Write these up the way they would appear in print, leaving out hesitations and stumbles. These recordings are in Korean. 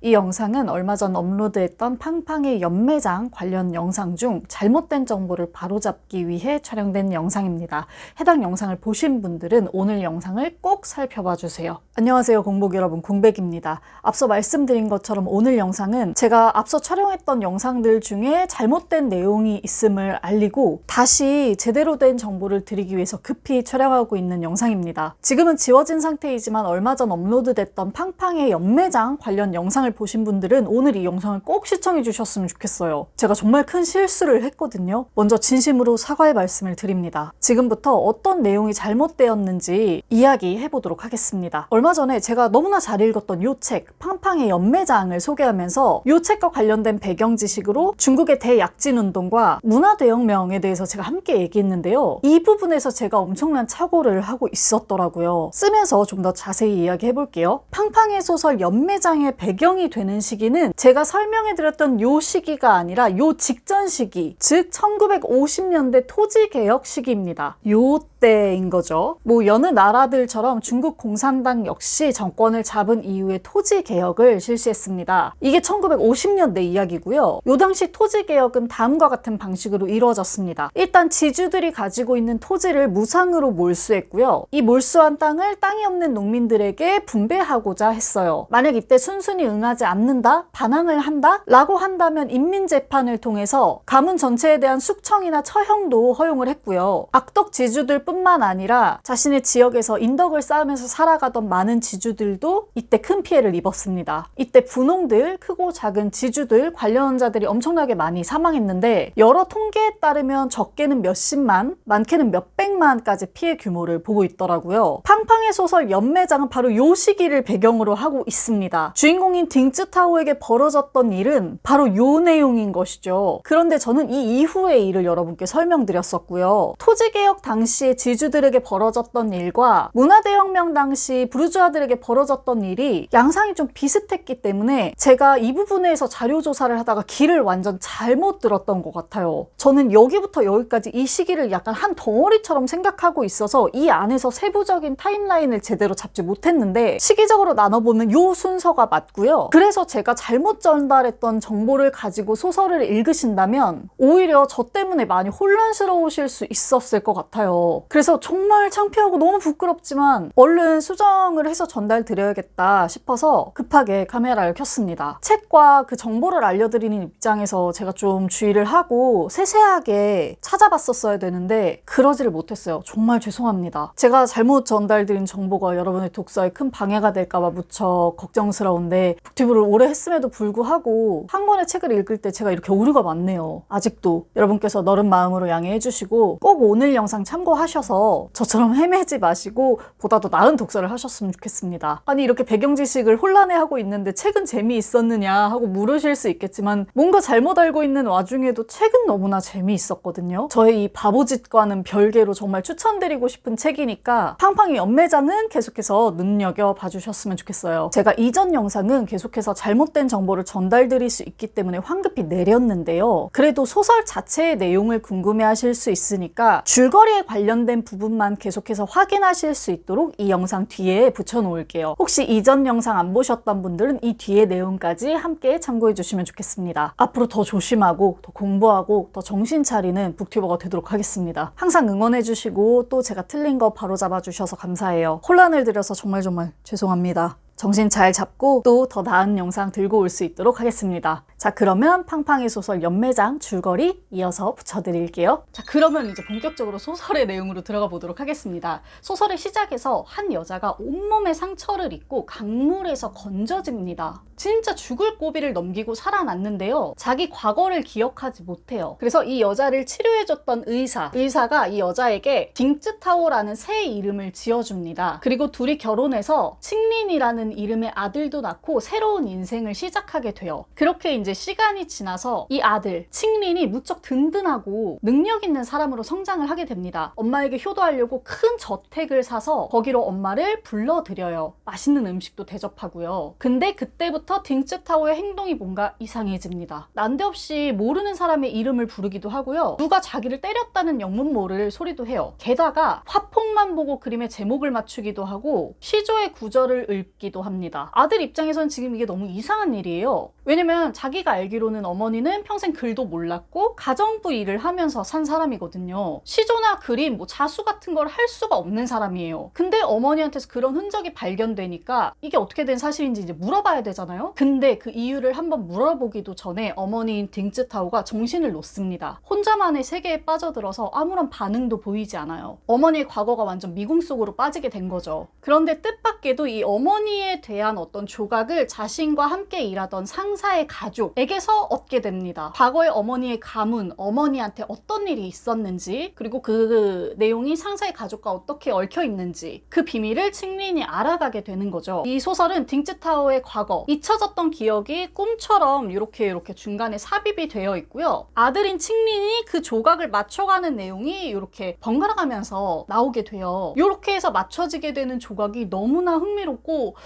이 영상은 얼마 전 업로드했던 팡팡의 연매장 관련 영상 중 잘못된 정보를 바로잡기 위해 촬영된 영상입니다. 해당 영상을 보신 분들은 오늘 영상을 꼭 살펴봐 주세요. 안녕하세요, 공복 여러분, 공백입니다. 앞서 말씀드린 것처럼 오늘 영상은 제가 앞서 촬영했던 영상들 중에 잘못된 내용이 있음을 알리고 다시 제대로 된 정보를 드리기 위해서 급히 촬영하고 있는 영상입니다. 지금은 지워진 상태이지만 얼마 전 업로드됐던 팡팡의 연매장 관련 영상을 보신 분들은 오늘 이 영상을 꼭 시청해 주셨으면 좋겠어요. 제가 정말 큰 실수를 했거든요. 먼저 진심으로 사과의 말씀을 드립니다. 지금부터 어떤 내용이 잘못되었는지 이야기해 보도록 하겠습니다. 얼마 전에 제가 너무나 잘 읽었던 이 책 팡팡의 연매장을 소개하면서 이 책과 관련된 배경 지식으로 중국의 대약진 운동과 문화대혁명에 대해서 제가 함께 얘기했는데요. 이 부분에서 제가 엄청난 착오를 하고 있었더라고요. 쓰면서 좀 더 자세히 이야기해 볼게요. 팡팡의 소설 연매장의 배경이 되는 시기는 제가 설명해 드렸던 요 시기가 아니라 요 직전 시기, 즉 1950년대 토지개혁 시기입니다. 요 때인 거죠. 여느 나라들처럼 중국 공산당 역시 정권을 잡은 이후에 토지개혁을 실시했습니다. 이게 1950년대 이야기고요. 요 당시 토지개혁은 다음과 같은 방식으로 이루어졌습니다. 일단 지주들이 가지고 있는 토지를 무상으로 몰수했고요. 이 몰수한 땅을 땅이 없는 농민들에게 분배하고자 했어요. 만약 이때 순순히 응하지 않는다, 반항을 한다 라고 한다면 인민재판을 통해서 가문 전체에 대한 숙청이나 처형도 허용을 했고요. 악덕 지주들 뿐만 아니라 자신의 지역에서 인덕을 쌓으면서 살아가던 많은 지주들도 이때 큰 피해를 입었습니다. 이때 분홍들, 크고 작은 지주들, 관련자들이 엄청나게 많이 사망했는데 여러 통계에 따르면 적게는 몇십만, 많게는 몇백만까지 피해 규모를 보고 있더라고요. 팡팡의 소설 연매장은 바로 이 시기를 배경으로 하고 있습니다. 주인공인 딩쯔타오에게 벌어졌던 일은 바로 이 내용인 것이죠. 그런데 저는 이 이후의 일을 여러분께 설명드렸었고요. 토지개혁 당시에 지주들에게 벌어졌던 일과 문화대혁명 당시 부르주아들에게 벌어졌던 일이 양상이 좀 비슷했기 때문에 제가 이 부분에서 자료조사를 하다가 길을 완전 잘못 들었던 것 같아요. 저는 여기부터 여기까지 이 시기를 약간 한 덩어리처럼 생각하고 있어서 이 안에서 세부적인 타임라인을 제대로 잡지 못했는데 시기적으로 나눠보면 요 순서가 맞고요. 그래서 제가 잘못 전달했던 정보를 가지고 소설을 읽으신다면 오히려 저 때문에 많이 혼란스러우실 수 있었을 것 같아요. 그래서 정말 창피하고 너무 부끄럽지만 얼른 수정을 해서 전달드려야겠다 싶어서 급하게 카메라를 켰습니다. 책과 그 정보를 알려드리는 입장에서 제가 좀 주의를 하고 세세하게 찾아봤었어야 되는데 그러지를 못했어요. 정말 죄송합니다. 제가 잘못 전달드린 정보가 여러분의 독서에 큰 방해가 될까봐 무척 걱정스러운데 북튜브를 오래 했음에도 불구하고 한 권의 책을 읽을 때 제가 이렇게 오류가 많네요. 아직도 여러분께서 너른 마음으로 양해해 주시고 꼭 오늘 영상 참고하셔서 저처럼 헤매지 마시고 보다 더 나은 독서를 하셨으면 좋겠습니다. 아니 이렇게 배경 지식을 혼란해하고 있는데 책은 재미있었느냐 하고 물으실 수 있겠지만 뭔가 잘못 알고 있는 와중에도 책은 너무나 재미있었거든요. 저의 이 바보짓과는 별개로 정말 추천드리고 싶은 책이니까 팡팡의 연매장은 계속해서 눈여겨봐 주셨으면 좋겠어요. 제가 이전 영상은 계속해서 잘못된 정보를 전달드릴 수 있기 때문에 황급히 내렸는데요. 그래도 소설 자체의 내용을 궁금해하실 수 있으니까 줄거리에 관련된 부분만 계속해서 확인하실 수 있도록 이 영상 뒤에 붙여놓을게요. 혹시 이전 영상 안 보셨던 분들은 이 뒤에 내용까지 함께 참고해 주시면 좋겠습니다. 앞으로 더 조심하고 더 공부하고 더 정신 차리는 북튜버가 되도록 하겠습니다. 항상 응원해 주시고 또 제가 틀린 거 바로잡아 주셔서 감사해요. 혼란을 드려서 정말 죄송합니다. 정신 잘 잡고 또 더 나은 영상 들고 올 수 있도록 하겠습니다. 자, 그러면 팡팡의 소설 연매장 줄거리 이어서 붙여드릴게요. 자, 그러면 이제 본격적으로 소설의 내용으로 들어가 보도록 하겠습니다. 소설의 시작에서 한 여자가 온몸에 상처를 입고 강물에서 건져집니다. 진짜 죽을 고비를 넘기고 살아났는데요. 자기 과거를 기억하지 못해요. 그래서 이 여자를 치료해줬던 의사가 이 여자에게 딩쯔타오라는 새 이름을 지어줍니다. 그리고 둘이 결혼해서 칭린이라는 이름의 아들도 낳고 새로운 인생을 시작하게 돼요. 그렇게 이제 시간이 지나서 이 아들 칭린이 무척 든든하고 능력 있는 사람으로 성장을 하게 됩니다. 엄마에게 효도하려고 큰 저택을 사서 거기로 엄마를 불러들여요. 맛있는 음식도 대접하고요. 근데 그때부터 딩쯔타오의 행동이 뭔가 이상해집니다. 난데없이 모르는 사람의 이름을 부르기도 하고요. 누가 자기를 때렸다는 영문 모를 소리도 해요. 게다가 화폭만 보고 그림의 제목을 맞추기도 하고 시조의 구절을 읊기도 무섭기도 합니다. 아들 입장에선 지금 이게 너무 이상한 일이에요. 왜냐면 자기가 알기로는 어머니는 평생 글도 몰랐고 가정부 일을 하면서 산 사람이거든요. 시조나 그림, 뭐 자수 같은 걸 할 수가 없는 사람이에요. 근데 어머니한테서 그런 흔적이 발견되니까 이게 어떻게 된 사실인지 이제 물어봐야 되잖아요. 근데 그 이유를 한번 물어보기도 전에 어머니인 딩쯔타오가 정신을 놓습니다. 혼자만의 세계에 빠져들어서 아무런 반응도 보이지 않아요. 어머니의 과거가 완전 미궁 속으로 빠지게 된 거죠. 그런데 뜻밖에도 이 어머니에 대한 어떤 조각을 자신과 함께 일하던 상사의 가족에게서 얻게 됩니다. 과거의 어머니의 가문, 어머니한테 어떤 일이 있었는지, 그리고 그 내용이 상사의 가족과 어떻게 얽혀 있는지 그 비밀을 칭린이 알아가게 되는 거죠. 이 소설은 딩쯔타오의 과거, 잊혀졌던 기억이 꿈처럼 이렇게 중간에 삽입이 되어 있고요. 아들인 칭린이 그 조각을 맞춰가는 내용이 이렇게 번갈아 가면서 나오게 돼요. 이렇게 해서 맞춰지게 되는 조각이 너무나 흥미롭고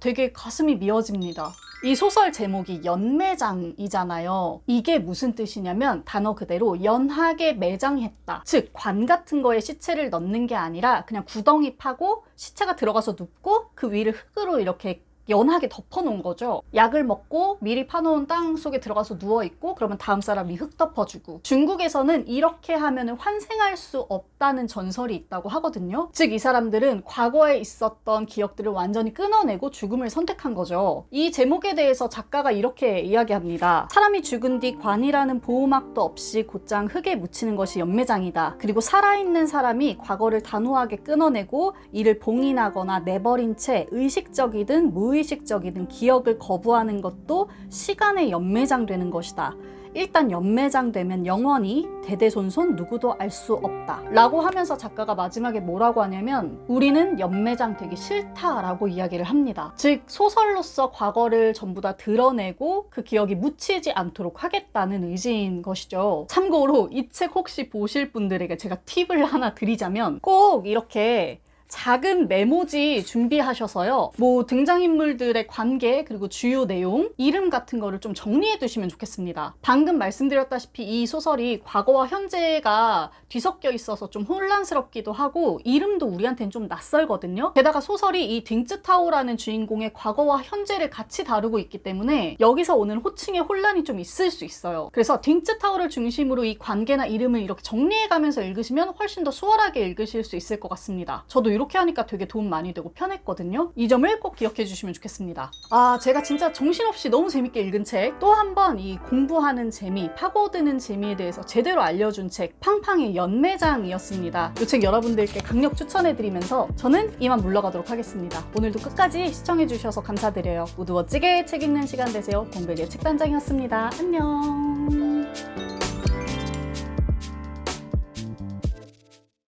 되게 가슴이 미어집니다. 이 소설 제목이 연매장이잖아요. 이게 무슨 뜻이냐면 단어 그대로 연하게 매장했다. 즉, 관 같은 거에 시체를 넣는 게 아니라 그냥 구덩이 파고 시체가 들어가서 눕고 그 위를 흙으로 이렇게 연하게 덮어놓은 거죠. 약을 먹고 미리 파놓은 땅 속에 들어가서 누워있고 그러면 다음 사람이 흙 덮어주고. 중국에서는 이렇게 하면 환생할 수 없다는 전설이 있다고 하거든요. 즉, 이 사람들은 과거에 있었던 기억들을 완전히 끊어내고 죽음을 선택한 거죠. 이 제목에 대해서 작가가 이렇게 이야기합니다. 사람이 죽은 뒤 관이라는 보호막도 없이 곧장 흙에 묻히는 것이 연매장이다. 그리고 살아있는 사람이 과거를 단호하게 끊어내고 이를 봉인하거나 내버린 채 의식적이든 무의식적이든 기억을 거부하는 것도 시간의 연매장되는 것이다. 일단 연매장되면 영원히 대대손손 누구도 알 수 없다 라고 하면서 작가가 마지막에 뭐라고 하냐면 우리는 연매장 되기 싫다 라고 이야기를 합니다. 즉, 소설로서 과거를 전부 다 드러내고 그 기억이 묻히지 않도록 하겠다는 의지인 것이죠. 참고로 이 책 혹시 보실 분들에게 제가 팁을 하나 드리자면 꼭 이렇게 작은 메모지 준비하셔서요. 뭐 등장인물들의 관계, 그리고 주요 내용, 이름 같은 거를 좀 정리해 두시면 좋겠습니다. 방금 말씀드렸다시피 이 소설이 과거와 현재가 뒤섞여 있어서 좀 혼란스럽기도 하고 이름도 우리한테는 좀 낯설거든요. 게다가 소설이 이 딩쯔타오라는 주인공의 과거와 현재를 같이 다루고 있기 때문에 여기서 오는 호칭의 혼란이 좀 있을 수 있어요. 그래서 딩쯔타오를 중심으로 이 관계나 이름을 이렇게 정리해 가면서 읽으시면 훨씬 더 수월하게 읽으실 수 있을 것 같습니다. 저도 이렇게 하니까 되게 도움 많이 되고 편했거든요. 이 점을 꼭 기억해 주시면 좋겠습니다. 제가 진짜 정신없이 너무 재밌게 읽은 책, 또 한 번 이 공부하는 재미, 파고드는 재미에 대해서 제대로 알려준 책 팡팡의 연매장이었습니다. 이 책 여러분들께 강력 추천해드리면서 저는 이만 물러가도록 하겠습니다. 오늘도 끝까지 시청해 주셔서 감사드려요. 모두 멋지게 책 읽는 시간 되세요. 공백의 책단장이었습니다. 안녕.